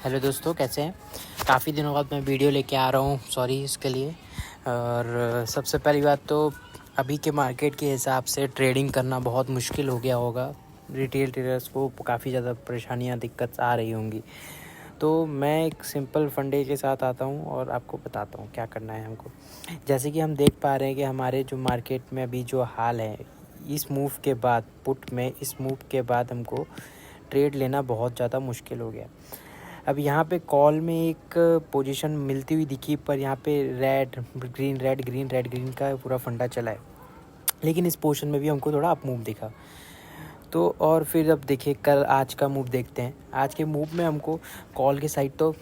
Hello दोस्तों, कैसे हैं। काफ़ी दिनों बाद मैं वीडियो लेके आ रहा हूँ, सॉरी इसके लिए। और सबसे पहली बात तो अभी के मार्केट के हिसाब से ट्रेडिंग करना बहुत मुश्किल हो गया होगा। रिटेल ट्रेडर्स को काफ़ी ज़्यादा परेशानियाँ दिक्कत आ रही होंगी। तो मैं एक सिंपल फंडे के साथ आता हूँ और आपको बताता हूँ क्या करना है हमको। जैसे कि हम देख पा रहे हैं कि हमारे जो मार्केट में अभी जो हाल है, इस मूव के बाद पुट में इस मूव के बाद हमको ट्रेड लेना बहुत ज़्यादा मुश्किल हो गया। अब यहाँ पे कॉल में एक पोजीशन मिलती हुई दिखी, पर यहाँ पे रेड ग्रीन का पूरा फंडा चला है। लेकिन इस पोजीशन में भी हमको थोड़ा अप मूव दिखा। तो और फिर अब देखिए कल आज का मूव देखते हैं। आज के मूव में हमको कॉल के साइड तो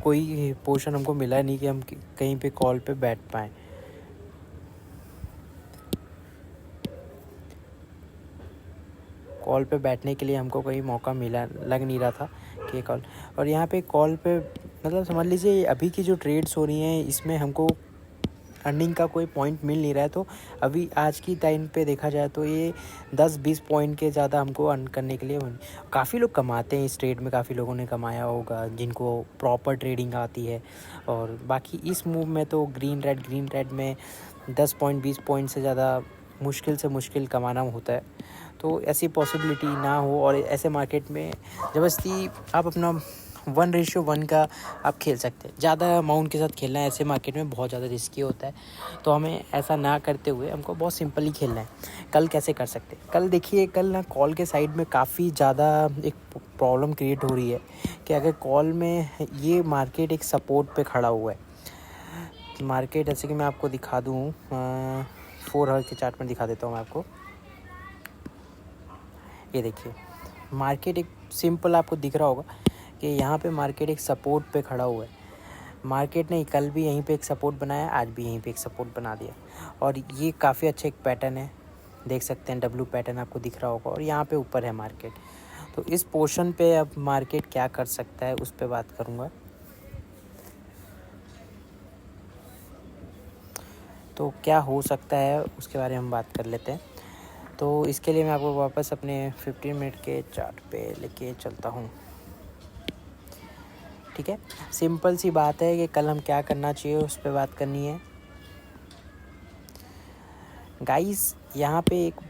कोई पोजीशन हमको मिला नहीं कि हम कहीं पे कॉल पे बैठ पाएँ। कॉल पे बैठने के लिए हमको कोई मौका मिला लग नहीं रहा था कि कॉल। और यहाँ पे कॉल पे मतलब समझ लीजिए अभी की जो ट्रेड्स हो रही हैं इसमें हमको अर्निंग का कोई पॉइंट मिल नहीं रहा है। तो अभी आज की टाइम पे देखा जाए तो ये 10-20 पॉइंट के ज़्यादा हमको अर्न करने के लिए काफ़ी लोग कमाते हैं इस ट्रेड में। काफ़ी लोगों ने कमाया होगा जिनको प्रॉपर ट्रेडिंग आती है। और बाकी इस मूव में तो ग्रीन रेड में 10 पॉइंट 20 पॉइंट से ज़्यादा मुश्किल से मुश्किल कमाना होता है। तो ऐसी पॉसिबिलिटी ना हो और ऐसे मार्केट में ज़बरदस्ती आप अपना 1:1 का आप खेल सकते हैं। ज़्यादा अमाउंट के साथ खेलना है ऐसे मार्केट में बहुत ज़्यादा रिस्की होता है। तो हमें ऐसा ना करते हुए हमको बहुत सिंपली खेलना है। कल कैसे कर सकते हैं, कल देखिए कल ना कॉल के साइड में काफ़ी ज़्यादा एक प्रॉब्लम क्रिएट हो रही है कि अगर कॉल में ये मार्केट एक सपोर्ट पे खड़ा हुआ है। मार्केट जैसे कि मैं आपको दिखा दूँ 4 आवर के चार्ट में दिखा देता हूँ मैं आपको। ये देखिए मार्केट एक सिंपल आपको दिख रहा होगा कि यहाँ पे मार्केट एक सपोर्ट पे खड़ा हुआ है। मार्केट ने कल भी यहीं पे एक सपोर्ट बनाया, आज भी यहीं पे एक सपोर्ट बना दिया। और ये काफ़ी अच्छा एक पैटर्न है, देख सकते हैं डब्ल्यू पैटर्न आपको दिख रहा होगा। और यहाँ पे ऊपर है मार्केट। तो इस पोर्शन पे अब मार्केट क्या कर सकता है उस पर बात करूँगा। तो क्या हो सकता है उसके बारे में हम बात कर लेते हैं। तो इसके लिए मैं आपको वापस अपने 15 मिनट के चार्ट पे लेके चलता हूँ। ठीक है, सिंपल सी बात है कि कल हम क्या करना चाहिए उस पर बात करनी है गाइस। यहाँ पे एक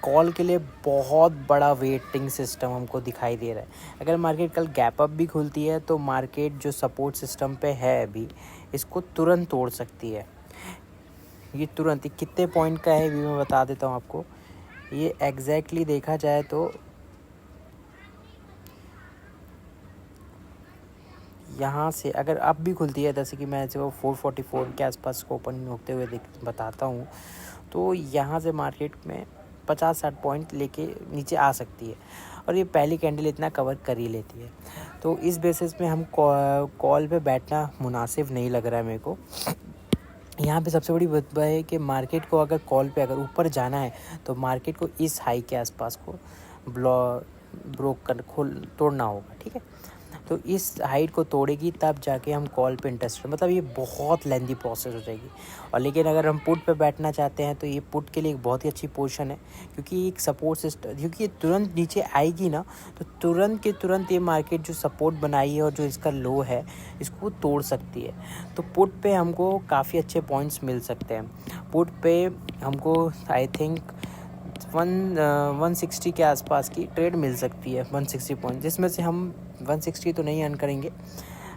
कॉल के लिए बहुत बड़ा वेटिंग सिस्टम हमको दिखाई दे रहा है। अगर मार्केट कल गैप अप भी खुलती है तो मार्केट जो सपोर्ट सिस्टम पे है अभी, इसको तुरंत तोड़ सकती है। ये तुरंत कितने पॉइंट का है भी मैं बता देता हूँ आपको। ये एग्जैक्टली देखा जाए तो यहाँ से अगर अब भी खुलती है, जैसे कि मैं जो 444 के आसपास को ओपन होते हुए बताता हूँ, तो यहाँ से मार्केट में 50-60 पॉइंट लेके नीचे आ सकती है। और ये पहली कैंडल इतना कवर कर ही लेती है। तो इस बेसिस में हम कॉल पे बैठना मुनासिब नहीं लग रहा है मेरे को। यहाँ पे सबसे बड़ी बात है कि मार्केट को अगर कॉल पे अगर ऊपर जाना है तो मार्केट को इस हाई के आसपास को ब्रोक कर तोड़ना होगा। ठीक है, तो इस हाइट को तोड़ेगी तब जाके हम कॉल पे इंटरेस्टेड, मतलब ये बहुत लेंदी प्रोसेस हो जाएगी। और लेकिन अगर हम पुट पे बैठना चाहते हैं तो ये पुट के लिए एक बहुत ही अच्छी पोजीशन है, क्योंकि एक सपोर्ट सिस्टम, क्योंकि ये तुरंत नीचे आएगी ना तो तुरंत के तुरंत ये मार्केट जो सपोर्ट बनाई है और जो इसका लो है इसको तोड़ सकती है। तो पुट पे हमको काफ़ी अच्छे पॉइंट्स मिल सकते हैं। पुट पे हमको आई थिंक 160 के आसपास की ट्रेड मिल सकती है, 160 पॉइंट, जिसमें से हम 160 तो नहीं अर्न करेंगे।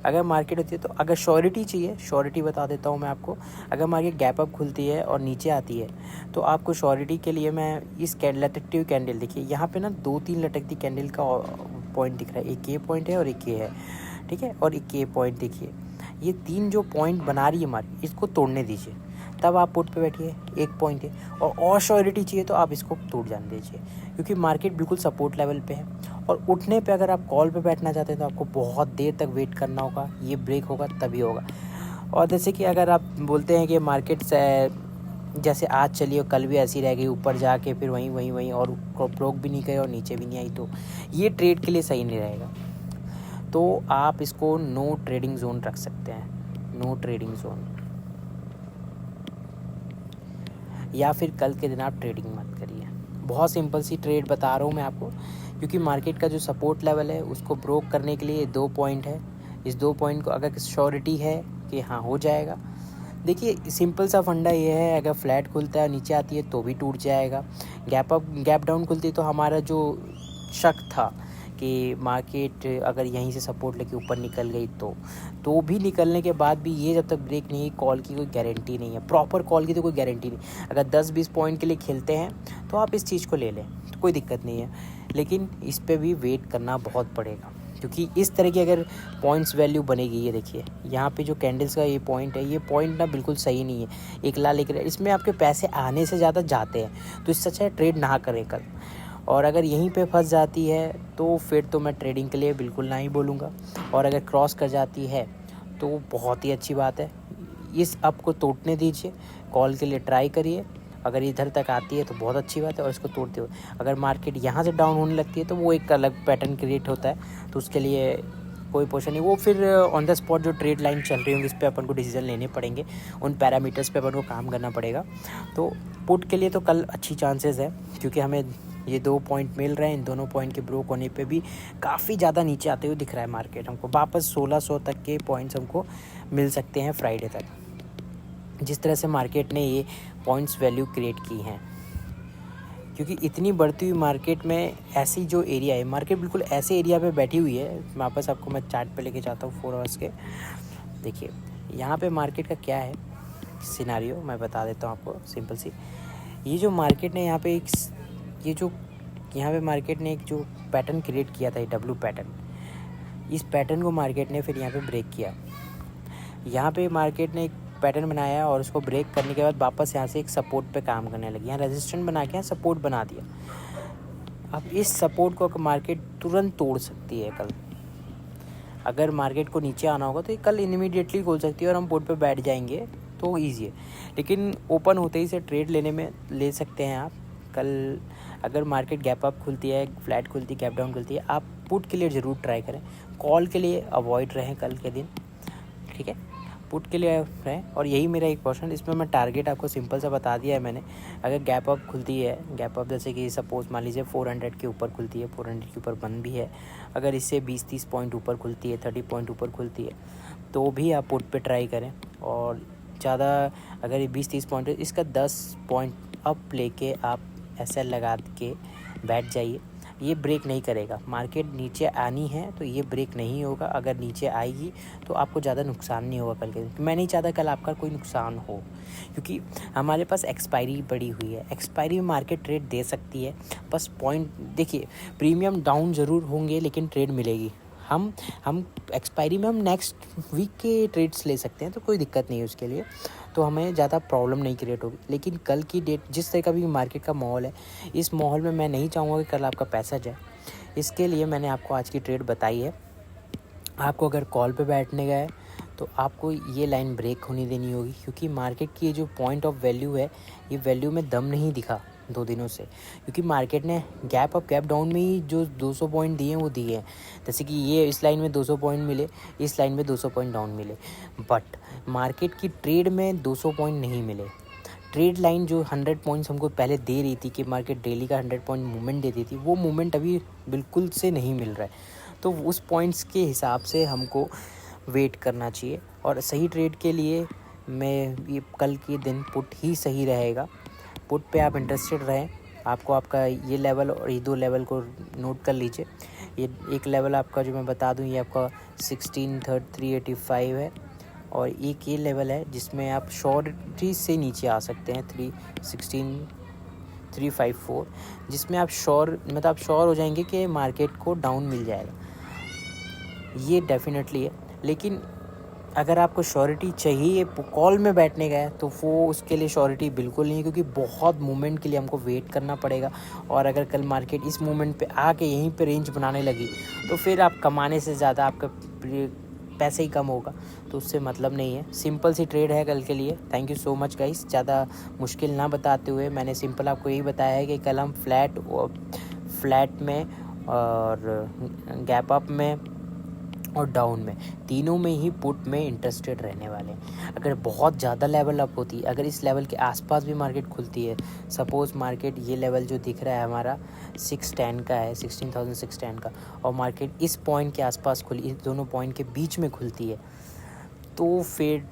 अगर मार्केट होती है तो अगर श्योरिटी चाहिए, श्योरिटी बता देता हूँ मैं आपको। अगर मार्केट गैप अप खुलती है और नीचे आती है तो आपको श्योरिटी के लिए मैं इस लटकती हुई कैंडल, देखिए यहाँ पे ना 2-3 लटकती कैंडल का पॉइंट दिख रहा है। एक ये पॉइंट है और एक ये है, ठीक है, और एक ये पॉइंट देखिए। ये 3 जो पॉइंट बना रही है मार्केट, इसको तोड़ने दीजिए, तब आप पुट पे बैठिए। एक पॉइंट है और श्योरिटी चाहिए तो आप इसको तोड़ जाने दीजिए, क्योंकि मार्केट बिल्कुल सपोर्ट लेवल पे है। और उठने पे अगर आप कॉल पे बैठना चाहते हैं तो आपको बहुत देर तक वेट करना होगा, ये ब्रेक होगा तभी होगा। और जैसे कि अगर आप बोलते हैं कि मार्केट से जैसे आज चली और कल भी ऐसी रह गई, ऊपर जाके फिर वहीं और ब्रोक भी नहीं गए और नीचे भी नहीं आई, तो ये ट्रेड के लिए सही नहीं रहेगा। तो आप इसको नो ट्रेडिंग जोन रख सकते हैं, नो ट्रेडिंग जोन, या फिर कल के दिन आप ट्रेडिंग मत करिए। बहुत सिंपल सी ट्रेड बता रहा हूँ मैं आपको, क्योंकि मार्केट का जो सपोर्ट लेवल है उसको ब्रोक करने के लिए 2 पॉइंट है। इस 2 पॉइंट को अगर श्योरिटी है कि हाँ हो जाएगा, देखिए सिंपल सा फंडा ये है, अगर फ्लैट खुलता है नीचे आती है तो भी टूट जाएगा, गैप डाउन खुलती है तो हमारा जो शक था कि मार्केट अगर यहीं से सपोर्ट लेके ऊपर निकल गई तो भी निकलने के बाद भी ये जब तक ब्रेक नहीं, कॉल की कोई गारंटी नहीं है, प्रॉपर कॉल की तो कोई गारंटी नहीं। अगर 10-20 पॉइंट के लिए खेलते हैं तो आप इस चीज़ को ले लें तो कोई दिक्कत नहीं है, लेकिन इस पे भी वेट करना बहुत पड़ेगा, क्योंकि इस तरह की अगर पॉइंट्स वैल्यू बनेगी, ये देखिए यहाँ पे जो कैंडल्स का ये पॉइंट है, ये पॉइंट ना बिल्कुल सही नहीं है, एक लाल एक रेड, इसमें आपके पैसे आने से ज़्यादा जाते हैं, तो इससे अच्छा ट्रेड ना करें कल। और अगर यहीं पे फंस जाती है तो फिर तो मैं ट्रेडिंग के लिए बिल्कुल ना ही बोलूँगा, और अगर क्रॉस कर जाती है तो बहुत ही अच्छी बात है, इस अप को तोड़ने दीजिए, कॉल के लिए ट्राई करिए, अगर इधर तक आती है तो बहुत अच्छी बात है, और इसको तोड़ते हुए अगर मार्केट यहाँ से डाउन होने लगती है तो वो एक अलग पैटर्न क्रिएट होता है, तो उसके लिए कोई पोर्शन नहीं, वो फिर ऑन द स्पॉट जो ट्रेड लाइन चल रही होंगी इस पर अपन को डिसीजन लेने पड़ेंगे, उन पैरामीटर्स पे अपन को काम करना पड़ेगा। तो पुट के लिए तो कल अच्छी चांसेस है, क्योंकि हमें ये 2 पॉइंट मिल रहे हैं, इन दोनों पॉइंट के ब्रोक होने पे भी काफ़ी ज़्यादा नीचे आते हुए दिख रहा है मार्केट, हमको वापस 1600 तक के पॉइंट्स हमको मिल सकते हैं फ्राइडे तक, जिस तरह से मार्केट ने ये पॉइंट्स वैल्यू क्रिएट की हैं। क्योंकि इतनी बढ़ती हुई मार्केट में ऐसी जो एरिया है, मार्केट बिल्कुल ऐसे एरिया पे बैठी हुई है, वापस आपको मैं चार्ट पे लेके जाता हूँ 4 आवर्स के। देखिए यहाँ पे मार्केट का क्या है सिनारियो, मैं बता देता हूँ आपको सिंपल सी। ये जो मार्केट ने यहाँ पे यहाँ पे मार्केट ने एक जो पैटर्न क्रिएट किया था, डब्ल्यू पैटर्न, इस पैटर्न को मार्केट ने फिर यहाँ पे ब्रेक किया। यहाँ पे मार्केट ने एक पैटर्न बनाया और उसको ब्रेक करने के बाद वापस यहाँ से एक सपोर्ट पे काम करने लगी, यहाँ रेजिस्टेंस बना के यहाँ सपोर्ट बना दिया। अब इस सपोर्ट को मार्केट तुरंत तोड़ सकती है कल, अगर मार्केट को नीचे आना होगा तो ये कल इमीडिएटली खोल सकती है और हम पोर्ट पे बैठ जाएंगे तो ईजी है, लेकिन ओपन होते ही से ट्रेड लेने में ले सकते हैं आप कल। अगर मार्केट गैप अप खुलती है, फ्लैट खुलती है, गैप डाउन खुलती है, आप पुट के लिए ज़रूर ट्राई करें, कॉल के लिए अवॉइड रहें कल के दिन, ठीक है, पुट के लिए रहें। और यही मेरा एक क्वेश्चन, इसमें मैं टारगेट आपको सिंपल सा बता दिया है मैंने। अगर गैप अप खुलती है, गैप अप जैसे कि सपोज मान लीजिए 400 के ऊपर खुलती है, 400 के ऊपर बंद भी है, अगर इससे 20-30 पॉइंट ऊपर खुलती है, 30 पॉइंट ऊपर खुलती है, तो भी आप पुट पे ट्राई करें। और ज़्यादा अगर ये 20-30 पॉइंट है, इसका 10 पॉइंट अप लेके आप ऐसा लगा के बैठ जाइए, ये ब्रेक नहीं करेगा। मार्केट नीचे आनी है तो ये ब्रेक नहीं होगा, अगर नीचे आएगी तो आपको ज़्यादा नुकसान नहीं होगा कल के दिन। मैं नहीं चाहता कल आपका कोई नुकसान हो, क्योंकि हमारे पास एक्सपायरी पड़ी हुई है, एक्सपायरी में मार्केट ट्रेड दे सकती है, बस पॉइंट देखिए, प्रीमियम डाउन ज़रूर होंगे लेकिन ट्रेड मिलेगी। हम एक्सपायरी में हम नेक्स्ट वीक के ट्रेड्स ले सकते हैं, तो कोई दिक्कत नहीं है उसके लिए, तो हमें ज़्यादा प्रॉब्लम नहीं क्रिएट होगी। लेकिन कल की डेट जिस तरह का भी मार्केट का माहौल है, इस माहौल में मैं नहीं चाहूँगा कि कल आपका पैसा जाए, इसके लिए मैंने आपको आज की ट्रेड बताई है। आपको अगर कॉल पे बैठने गए तो आपको ये लाइन ब्रेक होने देनी होगी, क्योंकि मार्केट की जो पॉइंट ऑफ वैल्यू है, ये वैल्यू में दम नहीं दिखा 2 दिनों से, क्योंकि मार्केट ने गैप अप गैप डाउन में ही जो 200 पॉइंट दिए हैं वो दिए हैं, जैसे कि ये इस लाइन में 200 पॉइंट मिले, इस लाइन में 200 पॉइंट डाउन मिले, बट मार्केट की ट्रेड में 200 पॉइंट नहीं मिले। ट्रेड लाइन जो 100 पॉइंट्स हमको पहले दे रही थी कि मार्केट डेली का 100 पॉइंट मूवमेंट देती थी, वो मूवमेंट अभी बिल्कुल से नहीं मिल रहा है, तो उस पॉइंट्स के हिसाब से हमको वेट करना चाहिए। और सही ट्रेड के लिए मैं ये कल के दिन पुट ही सही रहेगा, पुट पे आप इंटरेस्टेड रहें। आपको आपका ये लेवल और ये 2 लेवल को नोट कर लीजिए। ये एक लेवल आपका जो मैं बता दूं, ये आपका 16,385 है, और एक ये लेवल है जिसमें आप श्योरिटी से नीचे आ सकते हैं 16,354, जिसमें आप मतलब आप श्योर हो जाएंगे कि मार्केट को डाउन मिल जाएगा, ये डेफिनेटली है। लेकिन अगर आपको श्योरिटी चाहिए कॉल में बैठने गए तो वो उसके लिए श्योरिटी बिल्कुल नहीं है, क्योंकि बहुत मूवमेंट के लिए हमको वेट करना पड़ेगा। और अगर कल मार्केट इस मूवमेंट पे आके यहीं पे रेंज बनाने लगी तो फिर आप कमाने से ज़्यादा आपका पैसे ही कम होगा, तो उससे मतलब नहीं है। सिंपल सी ट्रेड है कल के लिए। Thank you so much guys. ज़्यादा मुश्किल ना बताते हुए मैंने सिंपल आपको यही बताया है कि कल हम फ्लैट में और गैप अप में और डाउन में, तीनों में ही पुट में इंटरेस्टेड रहने वाले हैं। अगर बहुत ज़्यादा लेवल अप होती है, अगर इस लेवल के आसपास भी मार्केट खुलती है, सपोज़ मार्केट ये लेवल जो दिख रहा है हमारा 610 का है, 16,610 का, और मार्केट इस पॉइंट के आसपास खुली, इस दोनों पॉइंट के बीच में खुलती है, तो फिर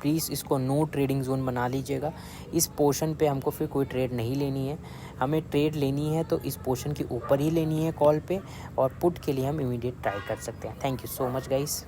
प्लीज़ इसको नो ट्रेडिंग जोन बना लीजिएगा। इस पोर्शन पे हमको फिर कोई ट्रेड नहीं लेनी है। हमें ट्रेड लेनी है तो इस पोर्शन के ऊपर ही लेनी है कॉल पे, और पुट के लिए हम इमीडिएट ट्राई कर सकते हैं। Thank you so much guys.